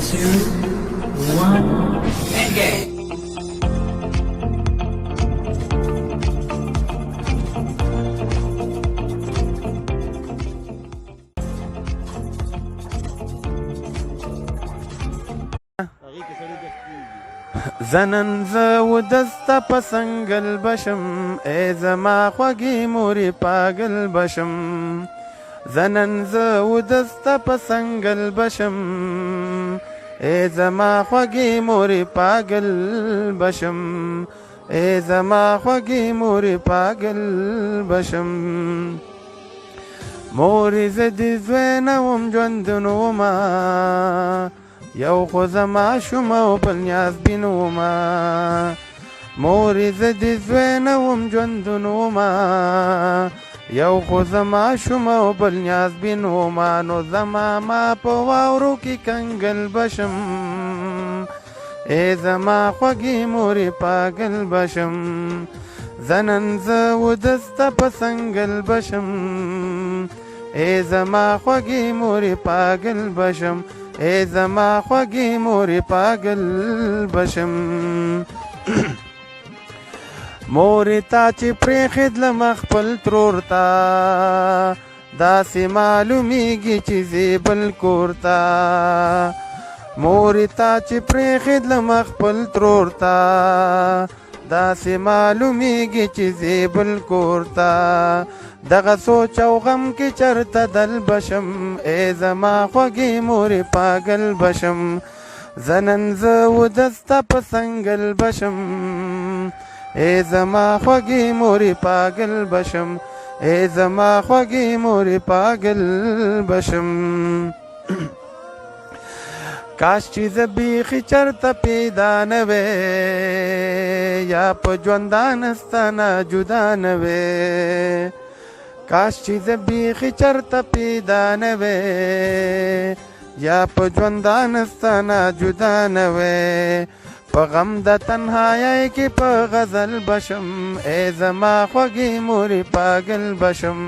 two, one, engage. زنن زه ودسته په سنګل بشم ای زما خوږې مورې پاگل بشم زنن زه ودسته په سنګل بشم ای زما خوږې مورې پاگل بشم ای زما خوږې مورې پاگل بشم مورې زه دې زوی نه وم ژوندون ومه یو خو زما شوم او بل نیاز بین ومه مورې زه دې زوی نه وم ژوندون ومه یو خو زما شوم او بل نیاز بین ومه نو زما ما په واورو کې کنګل بشم ای زما خوږې مورې پاگل بشم زنن زه ودسته په سنګل بشم ای زما خوږې مورې پاگل بشم ای زما خوږې مورې پاگل بشم مورې تا چې پرېښید له خپل ترور ته داسې معلومیږي چې زی بل کور ته مورې تا چې پرېښید له خپل ترور ته داسې معلومیږي چې زی بل کور ته دغه سوچ او غم کې چرته دل بشم ای زما خوږې مورې پاگل بشم زنن زه ودسته په سنګل بشم ای زما خوږې مورې پاگل بشم ای زما خوږې مورې پاگل بشم کاش چې زه بیخي چرته پیدا نه وې یا په ژوندانه ستا نه جدا نه وې کاش چې زه بیخي چرته پیدا نه وې یا په ژوندانه ستا نه جدا نه وې په غم د تنهایی کې په غزل بشم ای زما خوږې مورې پاگل بشم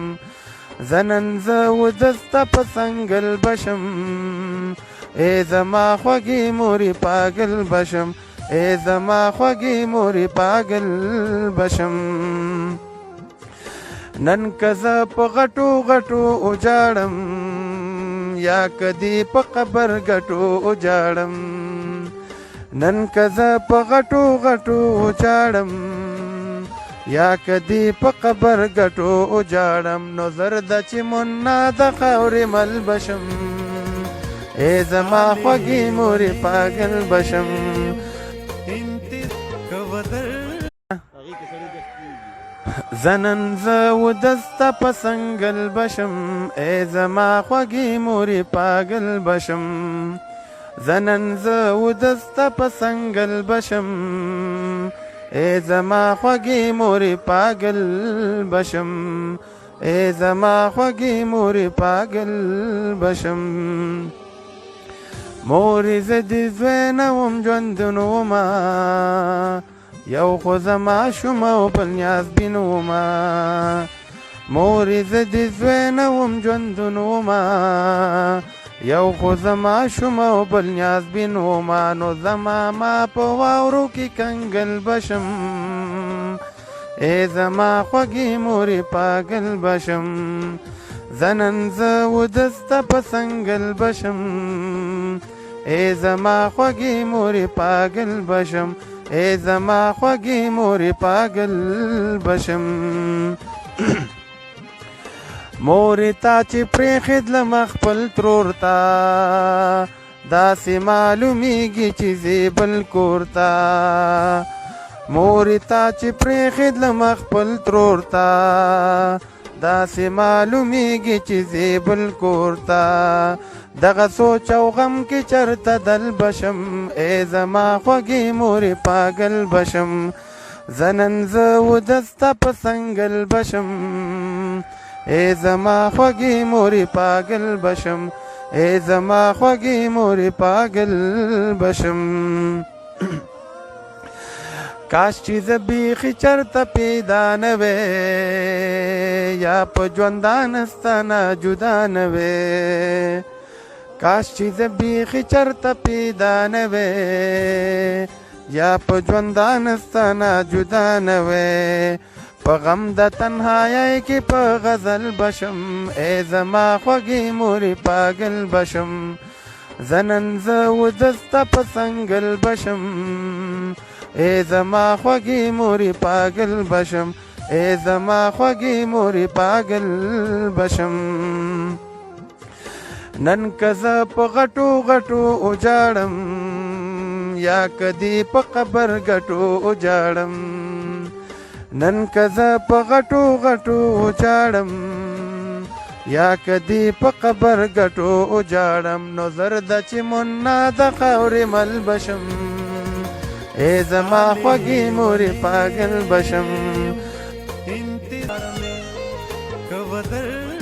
زنن زه ودسته په سنګل بشم ای زما خوږې مورې پاگل بشم ای زما خوږې مورې پاگل بشم نن که زه په غټو غټو اجاړم یا کدی په قبر غټو اجاړم نن که زه په غټو غټو اجاړم یا کدی په قبر غټو اجاړم نو زرد چې منا د خاورې مل بشم ای زما خوږې مورې پاگل بشم زنن زه ودسته په سنګل بشم ای زما خوږې مورې پاگل بشم زنن زه ودسته په سنګل بشم ای زما خوږې مورې پاگل بشم ای زما خوږې مورې پاگل بشم مورې زه دې زوی نه وم ژوندون ومه یو خو زما شوم او بل نیاز بین ومه مورې زه دې زوی نه وم ژوندون ومه یو خو زما شوم او بل نیاز بین ومه نو زما ما په واورو کې کنګل بشم ای زما خوږې مورې پاگل بشم زنن زه ودسته په سنګل بشم ای زما خوږې مورې پاگل بشم ای زما خوږې مورې پاگل بشم مورې تا چې پرېښید له خپل ترور ته داسې معلومیږي چې زی بل کور ته مورې تا چې پرېښید له خپل ترور ته داسې معلومیږي چې زی بل کور ته دغه سوچ او غم کې چرته دل بشم ای زما خوږې مورې پاگل بشم زنن زه ودسته په سنګل بشم ای زما خوږې مورې پاگل بشم ای زما خوږې مورې پاگل بشم کاش چې زه بیخي چرته پیدا نه وې یا په ژوندانه ستا نه جدا نه وې کاش چې زه بیخي چرته پیدا نه وې یا په ژوندانه ستانه جدا نه وې په غم د تنهایی کې په غزل بشم ای زما خوږې مورې پاگل بشم زنن زه ودسته په سنگل بشم ای زما خوږې مورې پاگل بشم ای زما خوږې مورې پاگل بشم نن که زه په غټو غټو اجاړم یا کدی په قبر غټو اجاړم نن که زه په غټو غټو اجاړم یا کدی په قبر غټو اجاړم نو زرد چې منا د خاورې مل بشم ای زما خوږې مورې پاگل بشم انتظار مې کوه